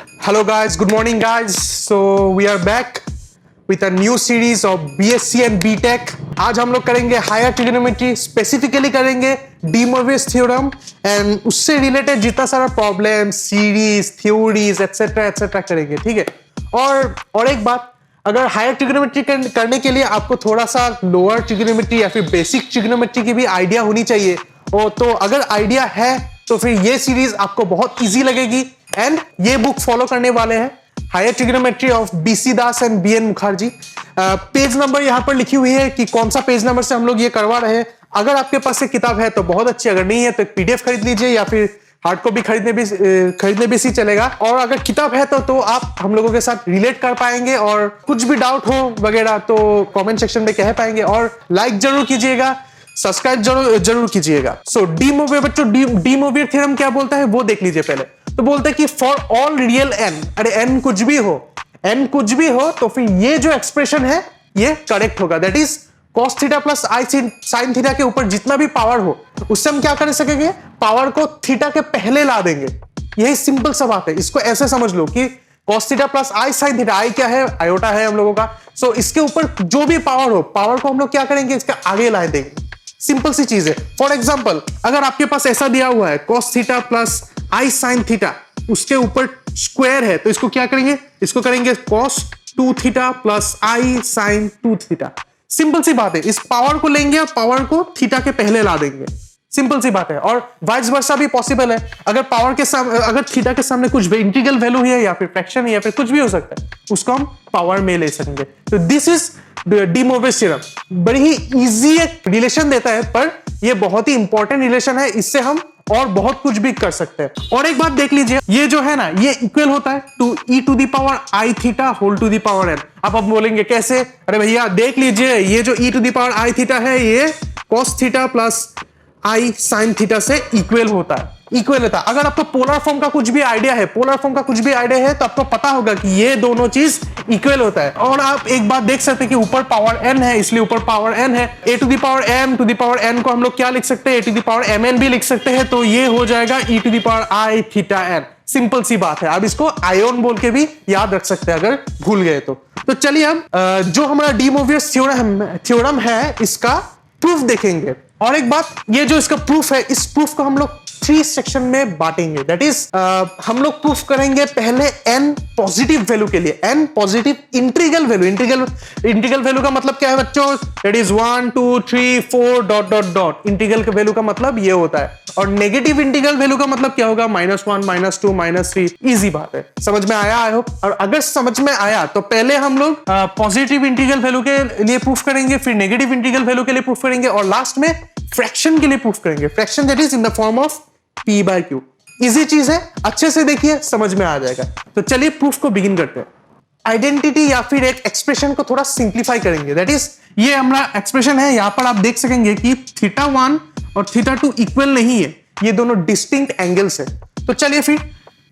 Hello guys, good morning guys. So we are back with a new series of BSc and BTech. आज हम लोग करेंगे higher trigonometry, specifically करेंगे D मोवियस theorem and उससे related जितना सारा प्रॉब्लम, सीरीज, थ्योरीज एटसेट्रा करेंगे, ठीक है। और एक बात, अगर हायर ट्रिग्नोमेट्री करने के लिए आपको थोड़ा सा लोअर ट्रिग्नोमेट्री या फिर बेसिक ट्रिग्नोमेट्री की भी आइडिया होनी चाहिए, और तो अगर आइडिया है तो फिर ये सीरीज आपको बहुत इजी लगेगी। एंड ये बुक फॉलो करने वाले हैं higher trigonometry of BC Das and BN Mukherjee. Page number यहाँ पर लिखी हुई है कि कौन सा पेज नंबर से हम लोग ये करवा रहे हैं। अगर आपके पास ये किताब है तो बहुत अच्छी, अगर नहीं है तो एक पीडीएफ खरीद लीजिए या फिर हार्ड कॉपी खरीदने भी सी चलेगा। और अगर किताब है तो आप हम लोगों के साथ रिलेट कर पाएंगे और कुछ भी डाउट हो वगैरह तो कमेंट सेक्शन में कह पाएंगे। और लाइक जरूर कीजिएगा, सब्सक्राइब जरूर कीजिएगा। सो डी मोवियर थ्योरम क्या बोलता है वो देख लीजिए पहले। तो बोलते हैं कि फॉर ऑल रियल एन, अरे एन कुछ भी हो तो फिर ये जो एक्सप्रेशन है ये करेक्ट होगा। That is cos theta plus i sin theta के ऊपर जितना भी पावर हो उससे हम क्या कर सकेंगे, पावर को थीटा के पहले ला देंगे। यही सिंपल सा बात है। इसको ऐसे समझ लो कि cos theta plus i sin theta, आई क्या है, आयोटा है हम लोगों का। सो इसके ऊपर जो भी पावर हो, पावर को हम लोग क्या करेंगे, इसके आगे ला देंगे। सिंपल सी चीज है। फॉर एग्जाम्पल, अगर आपके पास ऐसा दिया हुआ है cos theta plus i sin theta, उसके ऊपर स्क्वायर है तो इसको क्या करेंगे, इसको करेंगे cos 2 theta plus i sin 2 theta. Simple सी बात है। इस पावर को लेंगे और पावर को थीटा के पहले ला देंगे। सिंपल सी बात है। और वाइस वर्सा भी पॉसिबल है। अगर पावर के सामने, अगर थीटा के सामने कुछ इंटीग्रल वैल्यू है या फिर फ्रैक्शन है या फिर कुछ भी हो सकता है, उसको हम पावर में ले सकेंगे। तो दिस इज डी मोवियस थ्योरम। बड़ी ही इजी एक रिलेशन देता है, पर यह बहुत ही इंपॉर्टेंट रिलेशन है। इससे हम और बहुत कुछ भी कर सकते हैं। और एक बात देख लीजिए, ये जो है ना, ये इक्वल होता है to e to the power i theta whole to the power n. आप बोलेंगे कैसे? अरे भैया देख लीजिए, ये जो e to the power i theta है ये cos theta plus i sin theta से इक्वल होता है। अगर आपको पोलर फॉर्म का कुछ भी आइडिया है, तो आपको पता होगा कि ये दोनों चीज इक्वल होता है। और आप एक बात देख सकते हैं कि ऊपर पावर n है, इसलिए ऊपर पावर n है। a to the power m to the power n को हम लोग क्या लिख सकते हैं, a to the power mn भी लिख सकते हैं। तो ये हो जाएगा e to the power i theta n। Simple सी बात है। अब इसको आयोन बोल के भी याद रख सकते हैं अगर भूल गए तो चलिए हम जो हमारा डी मोवियस थ्योरम है इसका प्रूफ देखेंगे। और एक बात, ये जो इसका प्रूफ है, इस प्रूफ को हम लोग 3 सेक्शन में बांटेंगे। दैट इज हम लोग प्रूफ करेंगे पहले n पॉजिटिव वैल्यू के लिए, n positive integral value. Integral value का मतलब क्या है बच्चों? That is 1 2 3 4 dot dot dot. Integral का वैल्यू का मतलब ये होता है। और नेगेटिव इंटीग्रल वैल्यू का मतलब क्या होगा? -1 -2 -3। इजी बात है। समझ में आया आई होप। और अगर समझ में आया तो पहले हम लोग पॉजिटिव इंटीग्रल वैल्यू के लिए प्रूफ करेंगे, फिर नेगेटिव इंटीग्रल वैल्यू के लिए प्रूफ करेंगे और लास्ट में फ्रैक्शन के लिए प्रूफ करेंगे। Fraction that is in the form of p/q। Easy चीज है, अच्छे से देखिए, समझ में आ जाएगा। तो चलिए प्रूफ को बिगिन करते हैं। आइडेंटिटी या फिर एक एक्सप्रेशन को थोड़ा सिंप्लीफाई करेंगे। दैट इज, ये हमारा एक्सप्रेशन है। यहां पर आप देख सकेंगे कि θ1 और θ2 इक्वल नहीं है, ये दोनों डिस्टिंक्ट एंगल्स है। तो चलिए फिर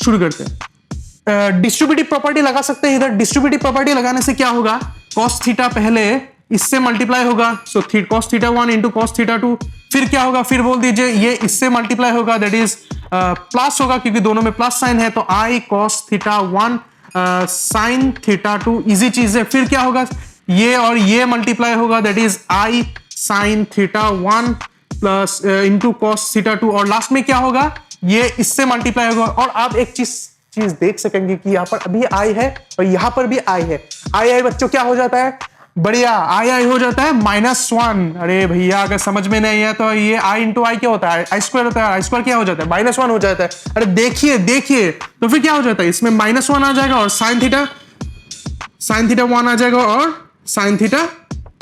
शुरू करते हैं। डिस्ट्रीब्यूटिव प्रॉपर्टी लगा सकते हैं इधर। डिस्ट्रीब्यूटिव प्रॉपर्टी लगाने से क्या होगा, cos थीटा पहले इससे मल्टीप्लाई होगा, सो cos θ1 इंटू cos θ2। फिर क्या होगा, फिर बोल दीजिए ये इससे मल्टीप्लाई होगा, दैट इज प्लस होगा क्योंकि दोनों में प्लस साइन है, तो i cos θ1 sin θ2। इजी चीज है। फिर क्या होगा, ये और ये मल्टीप्लाई होगा, that is i sin θ1 plus into cos θ2। और लास्ट में क्या होगा, ये इससे मल्टीप्लाई होगा। और आप एक चीज देख सकेंगे कि यहाँ पर अभी i है और यहाँ पर भी i है। i बच्चों क्या हो जाता है, बढ़िया, आई हो जाता है -1। अरे भैया अगर समझ में नहीं है तो ये i इंटू आई क्या होता है, आई स्क्वायर होता है। आई स्क्वायर क्या हो जाता है, -1 हो जाता है। अरे देखिए तो फिर क्या हो जाता है, इसमें -1 आ जाएगा और sin थीटा 1 आ जाएगा और sin थीटा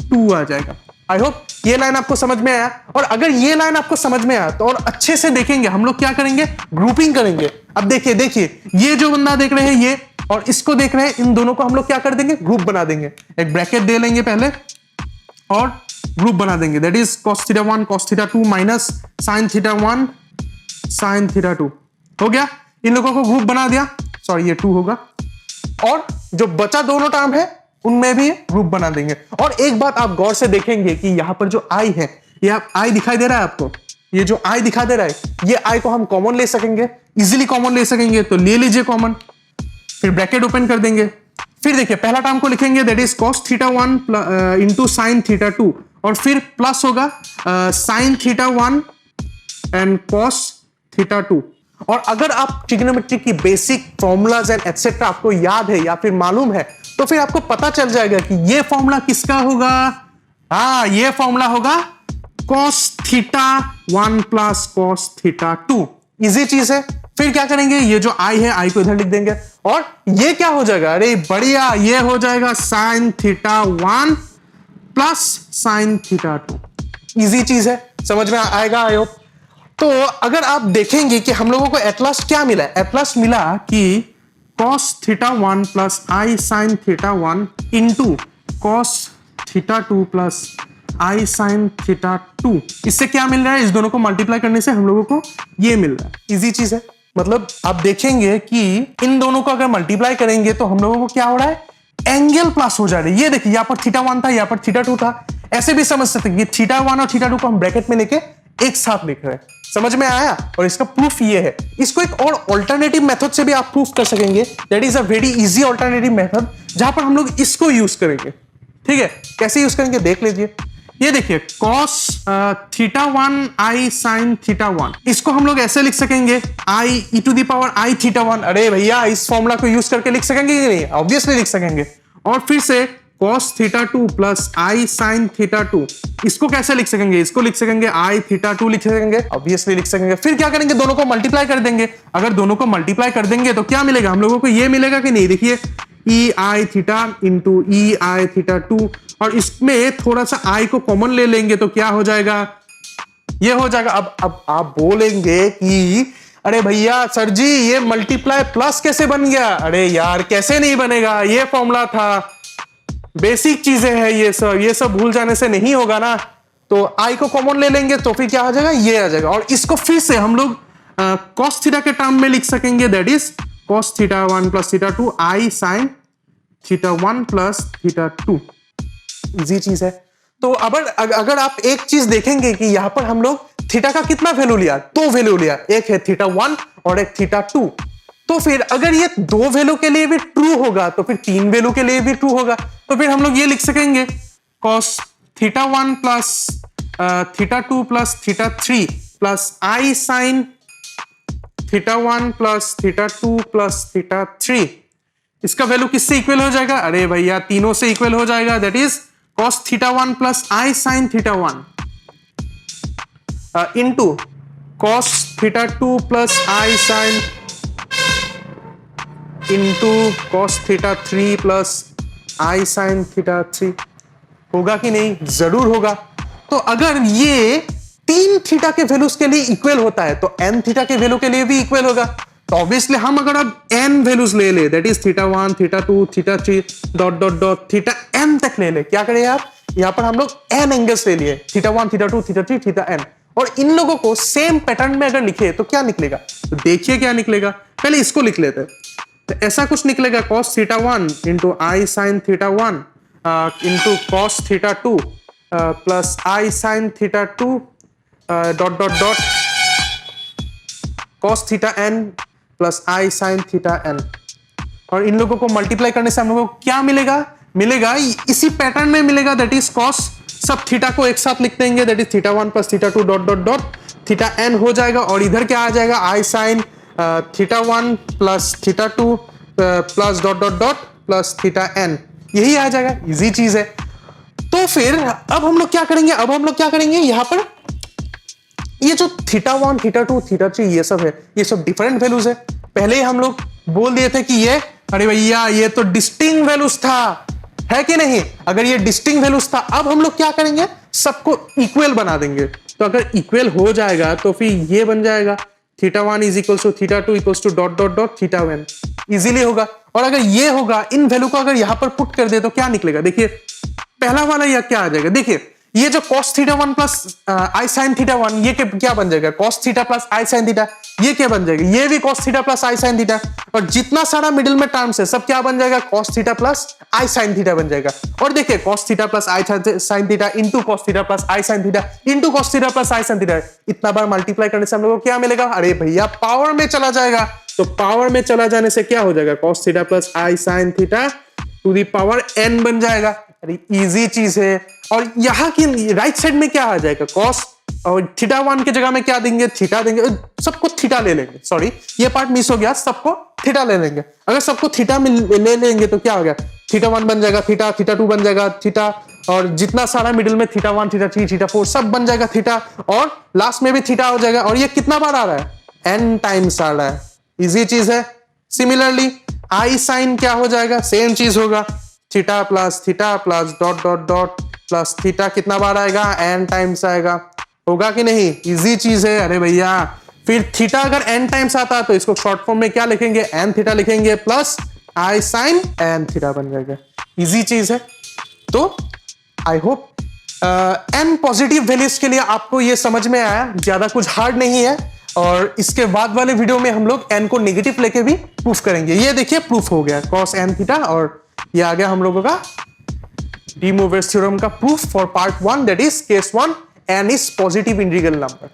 2 आ जाएगा। आई होप ये लाइन आपको समझ में आया। और अगर ये लाइन आपको समझ में आया तो और अच्छे से देखेंगे, हम लोग क्या करेंगे, ग्रुपिंग करेंगे। अब देखिए ये जो बंदा देख रहे हैं ये और इसको देख रहे हैं, इन दोनों को हम लोग क्या कर देंगे, ग्रुप बना देंगे। एक ब्रैकेट दे लेंगे पहले और ग्रुप बना देंगे। That is cos θ1 cos θ2 minus sin θ1 sin θ2। हो गया, इन लोगों को ग्रुप बना दिया। सॉरी ये 2 होगा। और जो बचा दोनों टर्म है उनमें भी ग्रुप बना देंगे। और एक बात आप गौर से देखेंगे कि यहां पर जो i है, ये i दिखाई दे रहा है आपको, ये जो i दिखा दे रहा है, ये i को हम कॉमन ले सकेंगे, इजीली कॉमन ले सकेंगे। तो ले लीजिए कॉमन, फिर ब्रैकेट ओपन कर देंगे, फिर देखिए पहला टर्म को लिखेंगे that is cos theta 1 into sine theta 2, और फिर प्लस होगा sine theta 1 and cos theta 2। और अगर आप ट्रिग्नोमेट्री की बेसिक फॉर्मूलाज एंड एटसेट्रा आपको याद है या फिर मालूम है, तो फिर आपको पता चल जाएगा कि ये फॉर्मूला किसका होगा। हाँ, ये फॉर्मूला होगा cos theta 1 plus cos theta 2। Easy चीज है। फिर क्या करेंगे, ये जो i है i को इधर लिख देंगे, और ये क्या हो जाएगा, अरे बढ़िया, ये हो जाएगा sine theta 1 plus sine theta 2। Easy चीज है, समझ में आएगा आई होप। तो अगर आप देखेंगे कि हम लोगों को एट लास्ट क्या मिला, एट लास्ट मिला कि cos theta 1 plus i sine theta 1 into cos theta 2 plus i sine theta 2। इससे क्या मिल रहा है, इस दोनों को मल्टीप्लाई करने से हम लोगों को ये मिल रहा है। इजी चीज है, मतलब आप देखेंगे कि इन दोनों को अगर मल्टीप्लाई करेंगे तो हम लोगों को क्या हो रहा है, एंगल प्लस हो जा रहा है। ये देखिए यहाँ पर थीटा 1 था, यहाँ पर थीटा 2 था। ऐसे भी समझ सकते हैं कि थीटा 1 और थीटा 2 को हम ब्रैकेट में लेके एक साथ लिख रहे हैं। समझ में आया। और इसका प्रूफ ये है। इसको एक और ऑल्टरनेटिव मेथड से भी आप प्रूफ कर सकेंगे, that is a very easy alternative method, जहां पर हम लोग इसको यूज करेंगे। ठीक है, कैसे यूज करेंगे देख लीजिए। ये देखिए cos theta 1 i sin theta 1, इसको हम लोग ऐसे लिख सकेंगे i e to the power i theta 1। अरे भैया, इस फॉर्मूला को यूज करके लिख सकेंगे कि नहीं, ऑब्वियसली लिख सकेंगे। और फिर से cos theta 2 plus i sin theta 2, इसको कैसे लिख सकेंगे, इसको लिख सकेंगे i थीटा 2 लिख सकेंगे, ऑब्वियसली लिख सकेंगे। फिर क्या करेंगे, दोनों को मल्टीप्लाई कर देंगे। अगर दोनों को मल्टीप्लाई कर देंगे तो क्या मिलेगा हम लोगों को, ये मिलेगा कि नहीं, देखिए e i theta into e i theta 2, और इसमें थोड़ा सा i को कॉमन ले लेंगे तो क्या हो जाएगा, ये हो जाएगा। अब आप बोलेंगे कि अरे भैया सर जी, ये मल्टीप्लाई प्लस कैसे बन गया। अरे यार, कैसे नहीं बनेगा, ये फॉर्मूला था, बेसिक चीजें हैं ये सब भूल जाने से नहीं होगा ना। तो i को कॉमन ले लेंगे तो फिर क्या आ जाएगा, ये आ जाएगा। और इसको फिर से हम लोग cos थीटा के टर्म में लिख सकेंगे, that is cos theta 1 plus theta 2 i sin theta 1 plus theta 2। Easy चीज है। तो अगर आप एक चीज देखेंगे कि यहां पर हम लोग थीटा का कितना वैल्यू लिया, दो वैल्यू लिया, एक है थीटा 1 और एक थीटा 2। तो फिर अगर ये दो वैल्यू के लिए भी ट्रू होगा तो फिर तीन वैल्यू के लिए भी ट्रू होगा। तो फिर हम लोग ये लिख सकेंगे cos theta 1 plus theta 2 plus theta 3 plus i sin theta 1 plus theta 2 plus theta 3। इसका वैल्यू किससे इक्वल हो जाएगा, अरे भैया तीनों से इक्वल हो जाएगा, that is cos theta 1 plus i sin theta 1 into cos theta 2 plus i sin into cos theta 3 plus i sin theta 3। होगा कि नहीं, जरूर होगा। तो अगर ये तीन थीटा के वैल्यूज के लिए इक्वल होता है तो n थीटा के वैल्यू के लिए भी इक्वल होगा। तो ऑब्वियसली हम अगर अब n वैल्यूज ले ले, that is theta 1 theta 2 theta 3 dot dot dot theta n तक ले ले, क्या करें आप, यहां पर हम लोग n एंगल्स ले लिए, theta 1 theta 2 theta 3 theta n, और इन लोगों को सेम पैटर्न में अगर लिखे तो क्या निकलेगा, तो देखिए क्या निकलेगा। पहले इसको लिख लेते हैं। तो ऐसा कुछ निकलेगा cos theta 1 into i sin theta 1 into cos theta 2 plus i sin theta 2 dot dot dot cos theta n plus i sin theta n। और इन लोगों को मल्टीप्लाई करने से हम लोगों को क्या मिलेगा इसी पैटर्न में मिलेगा, दैट इज cos, सब थीटा को एक साथ लिख देंगे, that is theta 1 plus theta 2 dot dot dot theta n हो जाएगा। और इधर क्या आ जाएगा, i sin theta 1 plus theta 2 plus dot dot dot plus theta n, यही आ जाएगा। इजी चीज है। तो फिर अब हम लोग क्या करेंगे, यहां पर ये जो थीटा 1 थीटा 2 थीटा 3 ये सब है, ये सब डिफरेंट वैल्यूज है। पहले ही हम लोग बोल दिए थे कि ये, अरे भैया ये तो डिस्टिंक्ट वैल्यूज था, है कि नहीं। अगर ये डिस्टिंक्ट वैल्यूज था, अब हम लोग क्या करेंगे, सबको इक्वल बना देंगे। तो अगर इक्वल हो जाएगा तो फिर ये बन जाएगा theta 1 is equal to theta 2 equal to dot dot dot theta 1, easily होगा। और अगर ये होगा, इन वैल्यू को अगर यहां पर पुट कर दे तो क्या निकलेगा, देखिए पहला वाला यह क्या आ जाएगा, देखिए ये जो cos theta 1 plus i sin theta 1, ये क्या बन जाएगा, cos theta plus i sin theta, ये क्या बन जाएगा, ये भी cos theta plus i sine theta, और जितना सारा मिडिल में टर्म्स है सब क्या बन जाएगा, cos theta plus i sine theta बन जाएगा। और देखिए cos theta plus i sine theta into cos theta plus i sine theta into cos theta plus i sine theta, इतना बार मल्टीप्लाई करने से हम लोग को क्या मिलेगा, अरे भैया पावर में चला जाएगा। तो पावर में चला जाने से क्या हो जाएगा, cos theta plus i sine theta to the power n बन जाएगा। अरे इजी चीज है। और यहाँ की राइट साइड में क्या आ जाएगा, cos, और थीटा 1 की जगह में क्या देंगे, थीटा देंगे, सबको थीटा ले लेंगे, सॉरी ये पार्ट मिस हो गया, सबको थीटा ले लेंगे। अगर सबको थीटा में ले लेंगे तो क्या हो गया, थीटा 1 बन जाएगा थीटा, थीटा 2 बन जाएगा थीटा, और जितना सारा मिडिल में थीटा 1 थीटा 3 थीटा 4 सब बन जाएगा थीटा, और लास्ट में भी थीटा हो जाएगा। और ये कितना बार आ रहा है, n टाइम्स आ रहा है। इजी चीज है। सिमिलरली आई साइन क्या हो जाएगा, सेम चीज होगा, theta plus dot dot dot plus theta कितना बार आएगा, n टाइम्स आएगा। होगा कि नहीं, इजी चीज है। अरे भैया फिर थीटा अगर n टाइम्स आता है तो इसको शॉर्ट फॉर्म में क्या लिखेंगे, n थीटा लिखेंगे plus i sign n theta बन जाएगा। इजी चीज है। तो I hope n positive values के लिए आपको ये समझ में आया, ज्यादा कुछ हार्ड नहीं है। और इसके बाद वाले वीडियो में हम लोग n को नेगेटिव लेके भी प्रूफ करेंगे। ये देखिए प्रूफ हो गया cos n थीटा, और ये आ गया हम लोगों का डी मोवियस थ्योरम का proof for part 1, that is case 1, n is positive integral number।